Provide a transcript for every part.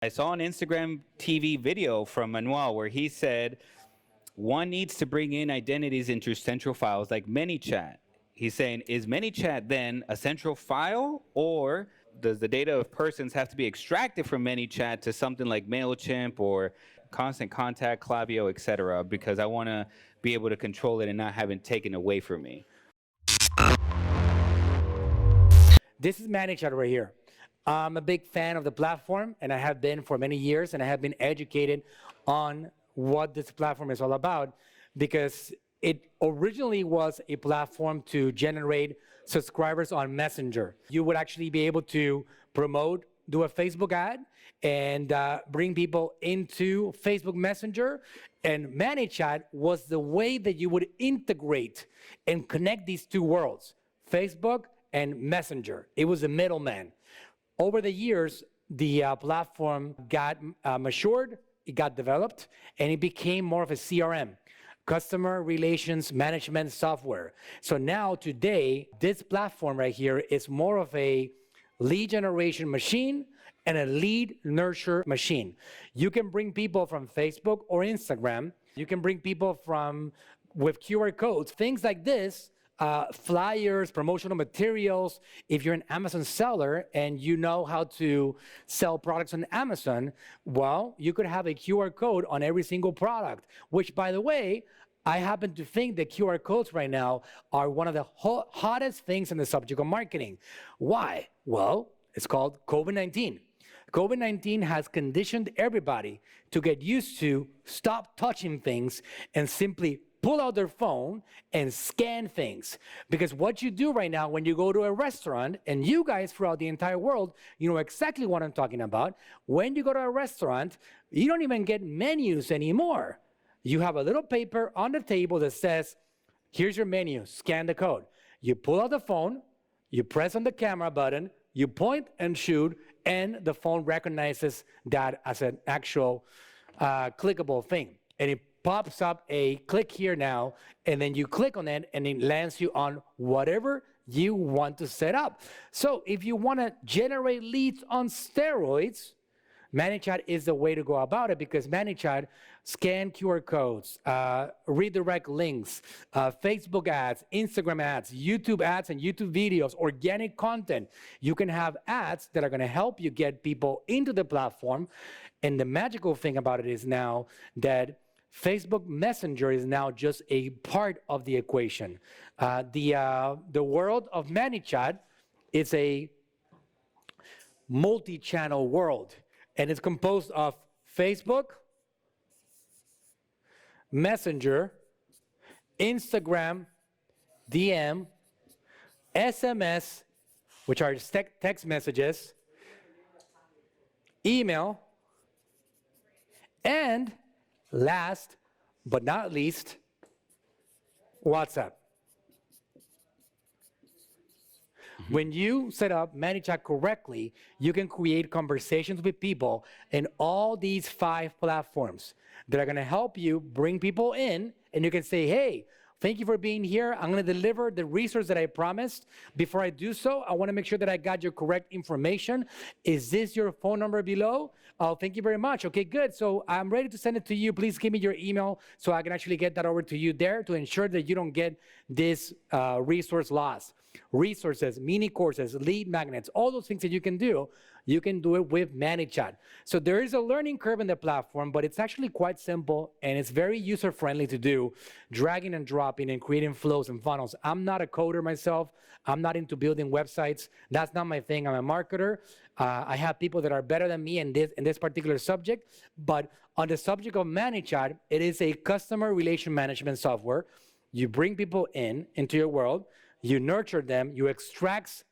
I saw an Instagram TV video from Manuel where he said one needs to bring in identities into central files like ManyChat. He's saying, is ManyChat then a central file, or does the data of persons have to be extracted from ManyChat to something like MailChimp or Constant Contact, Klaviyo, etc., because I want to be able to control it and not have it taken away from me? This is ManyChat right here. I'm a big fan of the platform, and I have been for many years, and I have been educated on what this platform is all about, because it originally was a platform to generate subscribers on Messenger. You would actually be able to promote, do a Facebook ad, and bring people into Facebook Messenger. And ManyChat was the way that you would integrate and connect these two worlds, Facebook and Messenger. It was a middleman. Over the years, the platform got matured, it got developed, and it became more of a CRM, customer relations management software. So now, today, this platform right here is more of a lead generation machine and a lead nurture machine. You can bring people from Facebook or Instagram. You can bring people from with QR codes, things like this, flyers, promotional materials. If you're an Amazon seller and you know how to sell products on Amazon, well, you could have a QR code on every single product, which, by the way, I happen to think that QR codes right now are one of the hottest things in the subject of marketing. Why? Well, it's called COVID-19. COVID-19 has conditioned everybody to get used to stop touching things and simply pull out their phone and scan things. Because what you do right now when you go to a restaurant, and you guys throughout the entire world, you know exactly what I'm talking about. When you go to a restaurant, you don't even get menus anymore. You have a little paper on the table that says, here's your menu, scan the code. You pull out the phone, you press on the camera button, you point and shoot, and the phone recognizes that as an actual clickable thing. And it pops up a click here now, and then you click on it, and it lands you on whatever you want to set up. So if you want to generate leads on steroids, ManyChat is the way to go about it, because ManyChat scan QR codes, redirect links, Facebook ads, Instagram ads, YouTube ads and YouTube videos, organic content. You can have ads that are going to help you get people into the platform. And the magical thing about it is now that Facebook Messenger is now just a part of the equation. The world of ManyChat is a multi-channel world, and it's composed of Facebook, Messenger, Instagram, DM, SMS, which are text messages, email, and last but not least, WhatsApp. When you set up ManyChat correctly, you can create conversations with people in all these 5 platforms that are going to help you bring people in, and you can say, hey, thank you for being here. I'm going to deliver the resource that I promised. Before I do so, I want to make sure that I got your correct information. Is this your phone number below? Oh, thank you very much. Okay, good. So I'm ready to send it to you. Please give me your email so I can actually get that over to you there to ensure that you don't get this resource loss. Resources, mini courses, lead magnets, all those things that you can do it with ManyChat. So there is a learning curve in the platform, but it's actually quite simple, and it's very user-friendly to do, dragging and dropping and creating flows and funnels. I'm not a coder myself. I'm not into building websites. That's not my thing. I'm a marketer. I have people that are better than me in this particular subject, but on the subject of ManyChat, it is a customer relation management software. You bring people into your world, you nurture them, you extract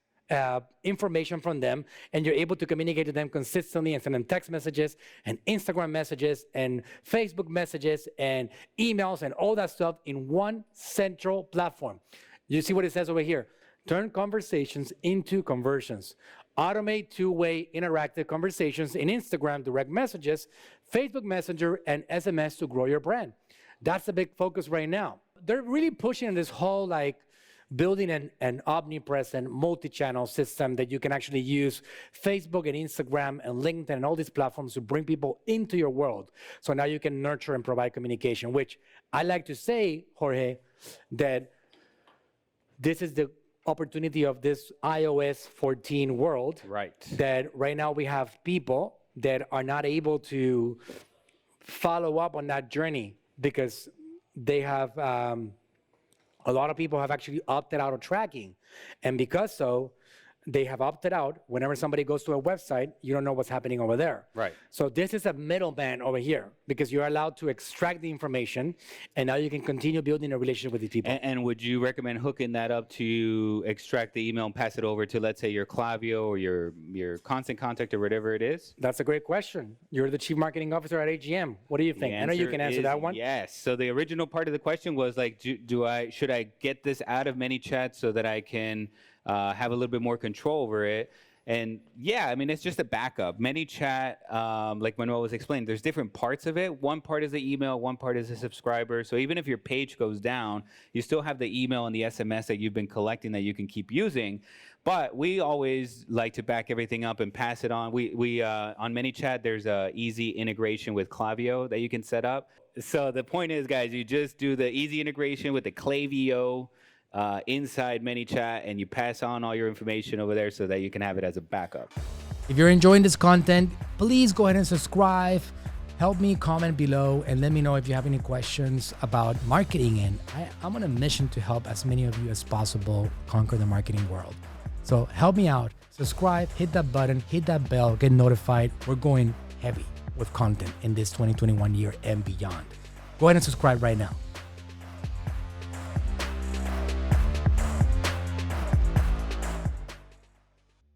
information from them, and you're able to communicate to them consistently and send them text messages and Instagram messages and Facebook messages and emails and all that stuff in one central platform. You see what it says over here? Turn conversations into conversions. Automate two-way interactive conversations in Instagram direct messages, Facebook Messenger, and SMS to grow your brand. That's the big focus right now. They're really pushing this whole building an omnipresent multi-channel system that you can actually use Facebook and Instagram and LinkedIn and all these platforms to bring people into your world. So now you can nurture and provide communication, which I like to say, Jorge, that this is the opportunity of this iOS 14 world. Right. That right now we have people that are not able to follow up on that journey because they have, a lot of people have actually opted out of tracking. And because so, they have opted out. Whenever somebody goes to a website, you don't know what's happening over there. Right. So this is a middleman over here because you're allowed to extract the information, and now you can continue building a relationship with these people. And would you recommend hooking that up to extract the email and pass it over to, let's say, your Klaviyo or your constant contact or whatever it is? That's a great question. You're the chief marketing officer at AGM. What do you think? I know you can answer that one. Yes. So the original part of the question was like, should I get this out of ManyChat so that I can have a little bit more control over it? And yeah, I mean, it's just a backup. ManyChat, like Manuel was explaining, there's different parts of it. One part is the email, one part is the subscriber. So even if your page goes down, you still have the email and the SMS that you've been collecting that you can keep using. But we always like to back everything up and pass it on. We on ManyChat, there's a easy integration with Klaviyo that you can set up. So the point is, guys, you just do the easy integration with the Klaviyo inside ManyChat, and you pass on all your information over there so that you can have it as a backup. If you're enjoying this content, please go ahead and subscribe. Help me comment below and let me know if you have any questions about marketing. And I'm on a mission to help as many of you as possible conquer the marketing world. So help me out. Subscribe, hit that button, hit that bell, get notified. We're going heavy with content in this 2021 year and beyond. Go ahead and subscribe right now.